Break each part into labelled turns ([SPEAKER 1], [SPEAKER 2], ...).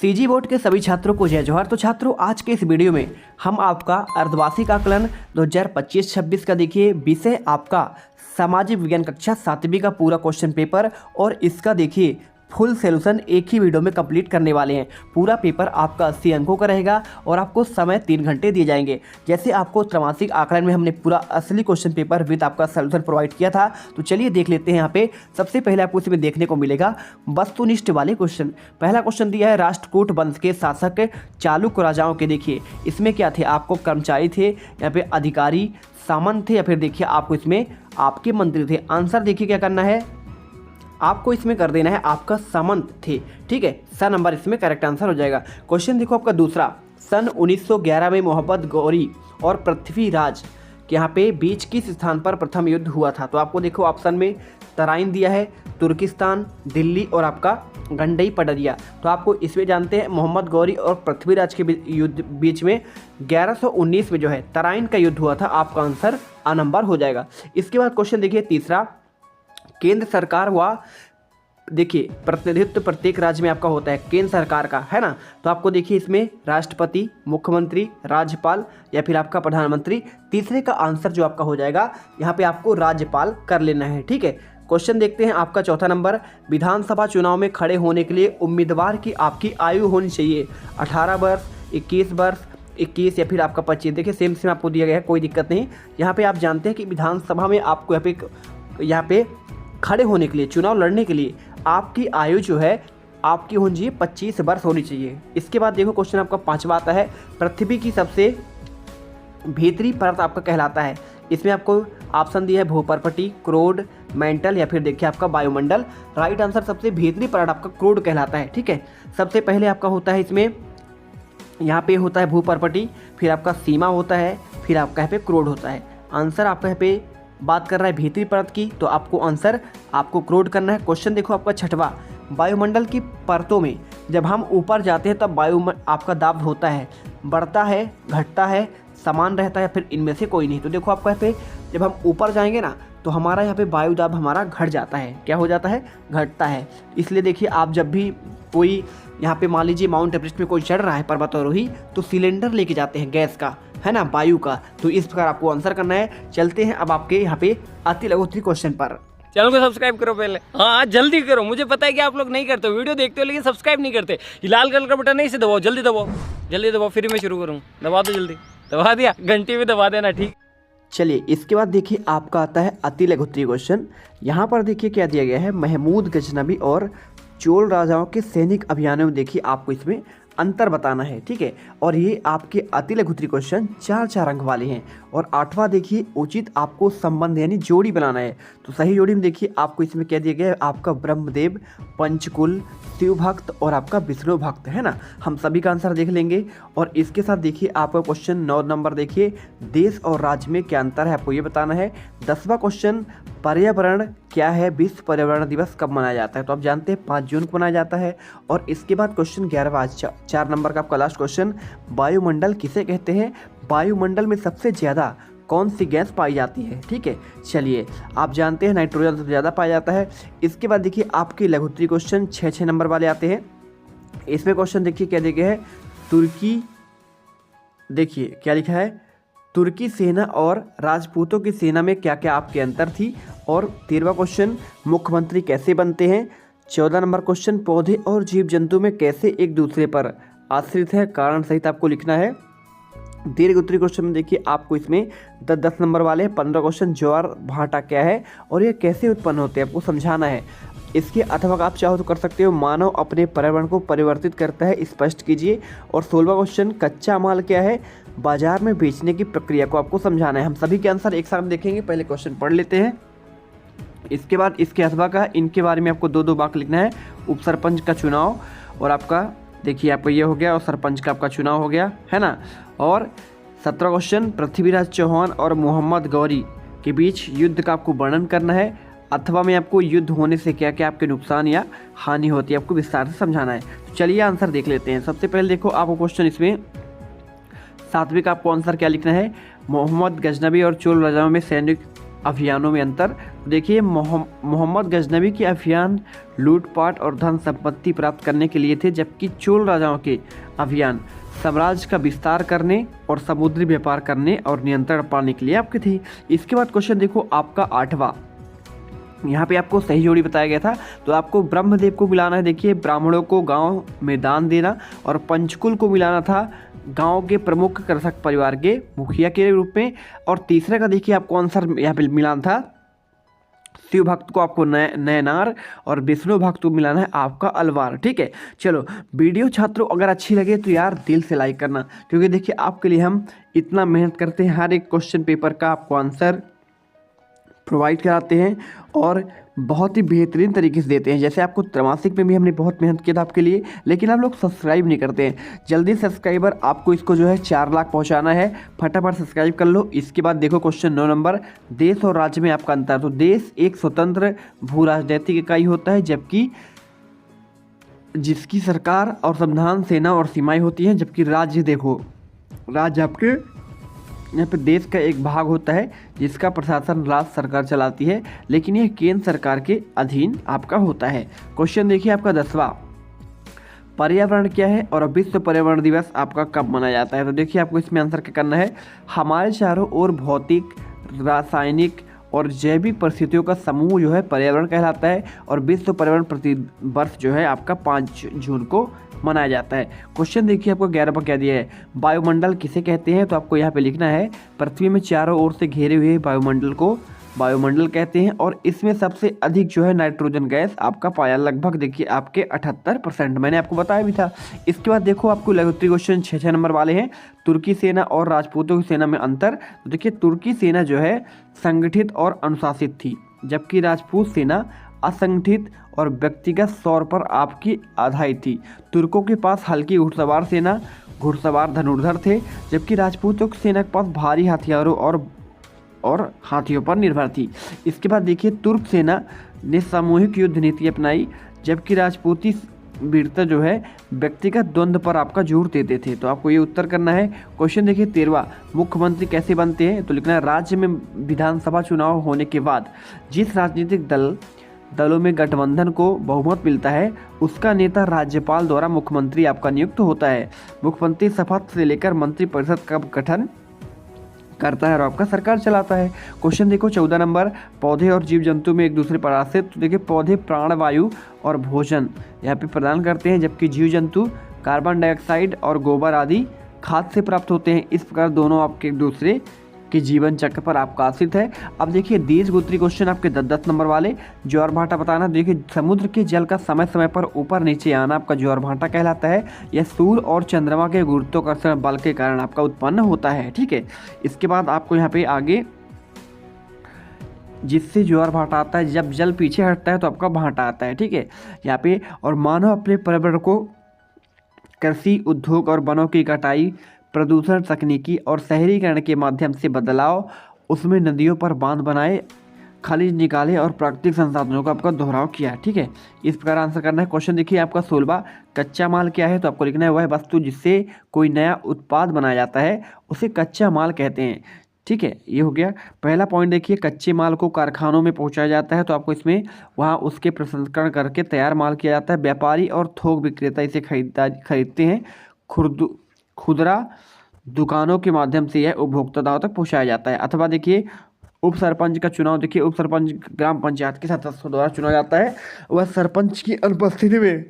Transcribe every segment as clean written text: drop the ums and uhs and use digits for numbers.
[SPEAKER 1] CG board के सभी छात्रों को जय जोहार। तो छात्रों, आज के इस वीडियो में हम आपका अर्धवार्षिक आकलन 2025-26 का देखिए विषय आपका सामाजिक विज्ञान कक्षा 7वीं का पूरा क्वेश्चन पेपर और इसका देखिए फुल सॉल्यूशन एक ही वीडियो में कंप्लीट करने वाले हैं। पूरा पेपर आपका 80 अंकों का रहेगा और आपको समय 3 घंटे दिए जाएंगे। जैसे आपको त्रैमासिक आकलन में हमने पूरा असली क्वेश्चन पेपर विद आपका सॉल्यूशन प्रोवाइड किया था, तो चलिए देख लेते हैं। यहाँ पे सबसे पहले आपको इसमें देखने को मिलेगा वस्तुनिष्ठ वाले क्वेश्चन। पहला क्वेश्चन दिया है राष्ट्रकूट वंश के शासक चालुक्य राजाओं के। देखिए इसमें क्या थे, आपको कर्मचारी थे, यहाँ पे अधिकारी, सामंत थे, या फिर देखिए आपको इसमें आपके मंत्री थे। आंसर देखिए क्या करना है, आपको इसमें कर देना है आपका सामंत थे। ठीक है, सा नंबर इसमें करेक्ट आंसर हो जाएगा। क्वेश्चन देखो आपका दूसरा, सन 1911 में मोहम्मद गौरी और पृथ्वीराज के यहाँ पे बीच किस स्थान पर प्रथम युद्ध हुआ था। तो आपको देखो ऑप्शन में तराइन दिया है, तुर्किस्तान, दिल्ली और आपका गंडई पडरिया। तो आपको इसमें जानते हैं मोहम्मद गौरी और पृथ्वीराज के युद्ध बीच में 1119 में जो है तराइन का युद्ध हुआ था। आपका आंसर आ नंबर हो जाएगा। इसके बाद क्वेश्चन देखिए तीसरा, केंद्र सरकार व देखिए प्रतिनिधित्व प्रत्येक राज्य में आपका होता है केंद्र सरकार का, है ना। तो आपको देखिए इसमें राष्ट्रपति, मुख्यमंत्री, राज्यपाल या फिर आपका प्रधानमंत्री। तीसरे का आंसर जो आपका हो जाएगा यहाँ पे आपको राज्यपाल कर लेना है। ठीक है, क्वेश्चन देखते हैं आपका चौथा नंबर, विधानसभा चुनाव में खड़े होने के लिए उम्मीदवार की आपकी आयु होनी चाहिए 18 वर्ष, 21 वर्ष, 21 या फिर आपका 25। देखिए सेम आपको दिया गया है, कोई दिक्कत नहीं। यहाँ पे आप जानते हैं कि विधानसभा में आपको यहाँ पे खड़े होने के लिए, चुनाव लड़ने के लिए आपकी आयु जो है आपकी होनी चाहिए 25 वर्ष होनी चाहिए। इसके बाद देखो क्वेश्चन आपका पांचवा आता है, पृथ्वी की सबसे भीतरी परत आपका कहलाता है। इसमें आपको ऑप्शन दिया है भूपर्पटी, क्रोड, मेंटल या फिर देखिए आपका वायुमंडल। राइट आंसर सबसे भीतरी परत आपका क्रोड कहलाता है। ठीक है, सबसे पहले आपका होता है इसमें यहाँ पे होता है भूपर्पटी, फिर आपका सीमा होता है, फिर आपका यहाँ पे क्रोड होता है। आंसर आपका यहाँ पे बात कर रहा है भीतरी परत की, तो आपको आंसर आपको क्रोड करना है। क्वेश्चन देखो आपका छठवा, वायुमंडल की परतों में जब हम ऊपर जाते हैं तब आपका दाब होता है, बढ़ता है, घटता है, समान रहता है, फिर इनमें से कोई नहीं। तो देखो आपको यहाँ पे जब हम ऊपर जाएंगे ना तो हमारा यहाँ पे वायु दाब हमारा घट जाता है। क्या हो जाता है, घटता है। इसलिए देखिए आप जब भी कोई यहाँ पे मान लीजिए माउंट एवरेस्ट में कोई चढ़ रहा है पर्वतारोही, तो सिलेंडर लेके जाते हैं गैस का, है ना, वायु का। तो इस प्रकार आपको आंसर करना है। चलते हैं अब आपके यहाँ पे अति लघुत्तरी क्वेश्चन पर।
[SPEAKER 2] चैनल को सब्सक्राइब करो पहले, हाँ जल्दी करो। मुझे पता है कि आप लोग नहीं करते, वीडियो देखते हो लेकिन सब्सक्राइब नहीं करते। ये लाल कलर का बटन नहीं, इसे दबाओ, जल्दी दबाओ, जल्दी दबाओ, फिर मैं शुरू करूँ। दबा दो जल्दी, दबा दिया, घंटी भी दबा देना। ठीक,
[SPEAKER 1] चलिए इसके बाद देखिए आपका आता है अति लघुत्तरी क्वेश्चन। यहाँ पर देखिए क्या दिया गया है, महमूद गजनबी और चोल राजाओं के सैनिक अभियानों में देखिए आपको इसमें अंतर बताना है। ठीक है, और ये आपके अति लघुत्तरी क्वेश्चन 4-4 अंक वाले हैं। और आठवां देखिए उचित आपको संबंध यानी जोड़ी बनाना है। तो सही जोड़ी में देखिए आपको इसमें क्या दिया गया है, आपका ब्रह्मदेव, पंचकुल, शिव भक्त और आपका विष्णु भक्त, है ना। हम सभी का आंसर देख लेंगे। और इसके साथ देखिए आपका क्वेश्चन 9 नंबर देखिए, देश और राज्य में क्या अंतर है आपको ये बताना है। 10वां क्वेश्चन, पर्यावरण क्या है, विश्व पर्यावरण दिवस कब मनाया जाता है। तो आप जानते हैं 5 जून को मनाया जाता है। और इसके बाद क्वेश्चन 11वां 4 नंबर का आपका लास्ट क्वेश्चन, वायुमंडल किसे कहते हैं, वायुमंडल में सबसे ज़्यादा कौन सी गैस पाई जाती है। ठीक है, चलिए आप जानते हैं नाइट्रोजन सबसे ज़्यादा पाया जाता है। इसके बाद देखिए आपके लघुत्तरी क्वेश्चन 6-6 नंबर वाले आते हैं। इसमें क्वेश्चन देखिए क्या दिया गया है, तुर्की, देखिए क्या लिखा है, तुर्की सेना और राजपूतों की सेना में क्या क्या आपके अंतर थी। और 13वां क्वेश्चन, मुख्यमंत्री कैसे बनते हैं। 14 नंबर क्वेश्चन, पौधे और जीव जंतु में कैसे एक दूसरे पर आश्रित है, कारण सहित आपको लिखना है। दीर्घ उत्तरी क्वेश्चन में देखिए आपको इसमें 10 नंबर वाले 15 क्वेश्चन, ज्वार भाटा क्या है और ये कैसे उत्पन्न होते हैं आपको समझाना है। इसके अथवा आप चाहो तो कर सकते हो, मानव अपने पर्यावरण को परिवर्तित करता है, स्पष्ट कीजिए। और 16वां क्वेश्चन, कच्चा माल क्या है, बाजार में बेचने की प्रक्रिया को आपको समझाना है। हम सभी के आंसर एक साथ देखेंगे, पहले क्वेश्चन पढ़ लेते हैं। इसके बाद इसके अथवा का इनके बारे में आपको 2-2 वाक्य लिखना है। उप सरपंच का चुनाव और आपका देखिए आपको ये हो गया, और सरपंच का आपका चुनाव हो गया, है ना। और 17वां क्वेश्चन, पृथ्वीराज चौहान और मोहम्मद गौरी के बीच युद्ध का आपको वर्णन करना है। अथवा में आपको युद्ध होने से क्या क्या आपके नुकसान या हानि होती है आपको विस्तार से समझाना है। तो चलिए आंसर देख लेते हैं। सबसे पहले देखो आपको क्वेश्चन इसमें 7वीं का आपको आंसर क्या लिखना है, मोहम्मद गजनबी और चोल राजाओं में सैनिक अभियानों में अंतर। देखिए मोहम्मद गजनवी के अभियान लूटपाट और धन संपत्ति प्राप्त करने के लिए थे, जबकि चोल राजाओं के अभियान साम्राज्य का विस्तार करने और समुद्री व्यापार करने और नियंत्रण पाने के लिए आपके थे। इसके बाद क्वेश्चन देखो आपका 8वां, यहाँ पे आपको सही जोड़ी बताया गया था, तो आपको ब्रह्मदेव को मिलाना है। देखिए ब्राह्मणों को गांव में दान देना, और पंचकुल को मिलाना था गांव के प्रमुख कृषक परिवार के मुखिया के रूप में। और तीसरे का देखिए आपको आंसर यहाँ पे मिलाना था, शिव भक्त को आपको नयनार, और विष्णु भक्त को मिलाना है आपका अलवार। ठीक है, चलो वीडियो छात्रों अगर अच्छी लगे तो यार दिल से लाइक करना, क्योंकि देखिए आपके लिए हम इतना मेहनत करते हैं, हर एक क्वेश्चन पेपर का आपको आंसर प्रोवाइड कराते हैं और बहुत ही बेहतरीन तरीके से देते हैं। जैसे आपको त्रैमासिक में भी हमने बहुत मेहनत किया था आपके लिए, लेकिन आप लोग सब्सक्राइब नहीं करते हैं। जल्दी सब्सक्राइबर आपको इसको जो है 4 लाख पहुंचाना है, फटाफट सब्सक्राइब कर लो। इसके बाद देखो क्वेश्चन 9 नंबर, देश और राज्य में आपका अंतर। तो देश एक स्वतंत्र भू राजनीतिक इकाई होता है, जबकि जिसकी सरकार और संविधान, सेना और सीमाएँ होती हैं, जबकि राज्य देखो, राज्य आपके यहाँ पे देश का एक भाग होता है जिसका प्रशासन राज्य सरकार चलाती है, लेकिन यह केंद्र सरकार के अधीन आपका होता है। क्वेश्चन देखिए आपका 10वां, पर्यावरण क्या है और विश्व पर्यावरण दिवस आपका कब मनाया जाता है। तो देखिए आपको इसमें आंसर क्या करना है, हमारे चारों ओर भौतिक, रासायनिक और जैविक परिस्थितियों का समूह जो है पर्यावरण कहलाता है, और विश्व पर्यावरण प्रति वर्ष जो है आपका 5 जून को मनाया जाता है। क्वेश्चन देखिए आपको 11वां क्या दिया है, वायुमंडल किसे कहते हैं। तो आपको यहाँ पे लिखना है, पृथ्वी में चारों ओर से घेरे हुए वायुमंडल को वायुमंडल कहते हैं, और इसमें सबसे अधिक जो है नाइट्रोजन गैस आपका पाया, लगभग देखिए आपके 78%, मैंने आपको बताया भी था। इसके बाद देखो आपको लघुत्तरी क्वेश्चन 6 नंबर वाले हैं, तुर्की सेना और राजपूतों की सेना में अंतर। तो देखिए तुर्की सेना जो है संगठित और अनुशासित थी, जबकि राजपूत सेना असंगठित और व्यक्तिगत तौर पर आपकी आधारित थी। तुर्कों के पास हल्की घुड़सवार सेना, घुड़सवार धनुर्धर थे, जबकि राजपूतों की सेना के पास भारी हथियारों और हाथियों पर निर्भर थी। इसके बाद देखिए तुर्क सेना ने सामूहिक युद्ध नीति अपनाई, जबकि राजपूती वीरता जो है व्यक्तिगत द्वंद्व पर आपका जोर देते थे। तो आपको ये उत्तर करना है। क्वेश्चन देखिए 13वां, मुख्यमंत्री कैसे बनते हैं। तो लिखना है, राज्य में विधानसभा चुनाव होने के बाद जिस राजनीतिक दलों में गठबंधन को बहुमत मिलता है, उसका नेता राज्यपाल द्वारा मुख्यमंत्री आपका नियुक्त होता है। मुख्यमंत्री शपथ से लेकर मंत्रिपरिषद का गठन करता है और आपका सरकार चलाता है। क्वेश्चन देखो 14 नंबर, पौधे और जीव जंतु में एक दूसरे पर आश्रित। तो देखिए पौधे प्राणवायु और भोजन यहाँ पे प्रदान करते हैं, जबकि जीव जंतु कार्बन डाइऑक्साइड और गोबर आदि खाद से प्राप्त होते हैं। इस प्रकार दोनों आपके एक दूसरे के जीवन चक्र पर आपका आश्रित है। अब देखिए दीर्घसूत्री क्वेश्चन आपके 10 नंबर वाले, ज्वार भाटा बताना। देखिए समुद्र के जल का समय समय पर ऊपर नीचे आना आपका ज्वार भाटा कहलाता है। यह सूर्य और चंद्रमा के गुरुत्वाकर्षण बल के कारण आपका उत्पन्न होता है। ठीक है, इसके बाद आपको यहाँ पे आगे जिससे ज्वार भाटा आता है, जब जल पीछे हटता है तो आपका भाटा आता है। ठीक है, यहाँ पे और मानव अपने पर्यावरण को कृषि, उद्योग और वनों की कटाई, प्रदूषण, तकनीकी और शहरीकरण के माध्यम से बदलाव, उसमें नदियों पर बांध बनाए, खनिज निकाले और प्राकृतिक संसाधनों का आपका दोहराव किया। ठीक है, इस प्रकार आंसर करना है। क्वेश्चन देखिए आपका 16वां, कच्चा माल क्या है। तो आपको लिखना है, वह वस्तु जिससे कोई नया उत्पाद बनाया जाता है उसे कच्चा माल कहते हैं। ठीक है, ये हो गया पहला पॉइंट। देखिए कच्चे माल को कारखानों में पहुंचाया जाता है, तो आपको इसमें वहाँ उसके प्रसंस्करण करके तैयार माल किया जाता है। व्यापारी और थोक विक्रेता इसे खरीदते हैं। खुदरा दुकानों के माध्यम से यह उपभोक्ताओं तक पहुंचाया जाता है। अथवा देखिए उप सरपंच का चुनाव, देखिए उप सरपंच ग्राम पंचायत के सदस्यों द्वारा चुना जाता है, वह सरपंच की अनुपस्थिति में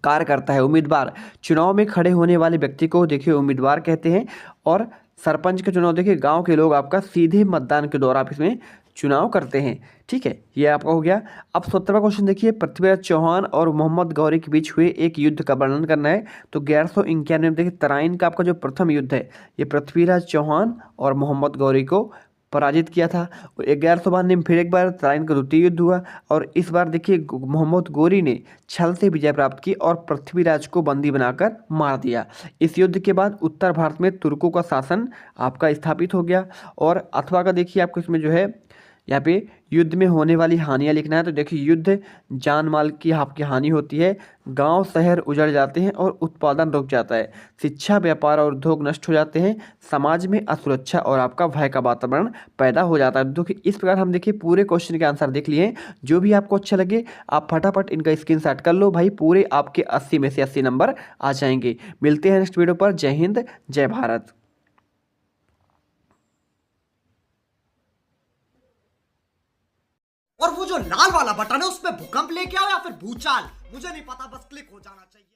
[SPEAKER 1] कार्य करता है। उम्मीदवार, चुनाव में खड़े होने वाले व्यक्ति को देखिए उम्मीदवार कहते हैं। और सरपंच का चुनाव देखिए गांव के लोग आपका सीधे मतदान के द्वारा आप इसमें चुनाव करते हैं। ठीक है, ये आपका हो गया। अब 17वां क्वेश्चन देखिए, पृथ्वीराज चौहान और मोहम्मद गौरी के बीच हुए एक युद्ध का वर्णन करना है। तो 1191 में देखिए तराइन का आपका जो प्रथम युद्ध है, ये पृथ्वीराज चौहान और मोहम्मद गौरी को पराजित किया था। 1192 में फिर एक बार तराइन का द्वितीय युद्ध हुआ, और इस बार देखिए मोहम्मद गौरी ने छल से विजय प्राप्त की और पृथ्वीराज को बंदी बनाकर मार दिया। इस युद्ध के बाद उत्तर भारत में तुर्कों का शासन आपका स्थापित हो गया। और अथवा का देखिए आपको इसमें जो है यहाँ पे युद्ध में होने वाली हानियाँ लिखना है। तो देखिए युद्ध जान माल की आपकी हानि होती है, गांव शहर उजड़ जाते हैं और उत्पादन रुक जाता है, शिक्षा व्यापार और उद्योग नष्ट हो जाते हैं, समाज में असुरक्षा और आपका भय का वातावरण पैदा हो जाता है। देखिए इस प्रकार हम देखिए पूरे क्वेश्चन के आंसर देख लिए हैं। जो भी आपको अच्छा लगे आप फटाफट इनका स्क्रीनशॉट कर लो भाई, पूरे आपके 80 में से 80 नंबर आ जाएंगे। मिलते हैं नेक्स्ट वीडियो पर। जय हिंद, जय भारत।
[SPEAKER 3] और वो जो लाल वाला बटन है उस पे भूकंप लेके आओ या फिर भूचाल, मुझे नहीं पता, बस क्लिक हो जाना चाहिए।